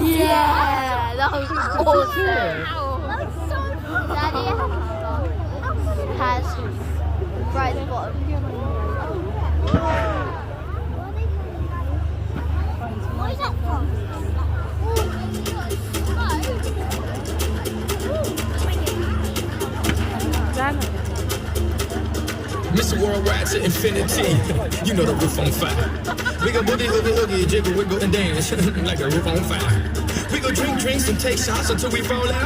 Yeah, that was awesome. Daddy has right at the bottom. What is that from? Mr. Worldwide to infinity. You know the roof on fire. We go boogie, oogie, oogie, jiggle, wiggle, and dance like the roof on fire. We go drink drinks and take shots until we fall out.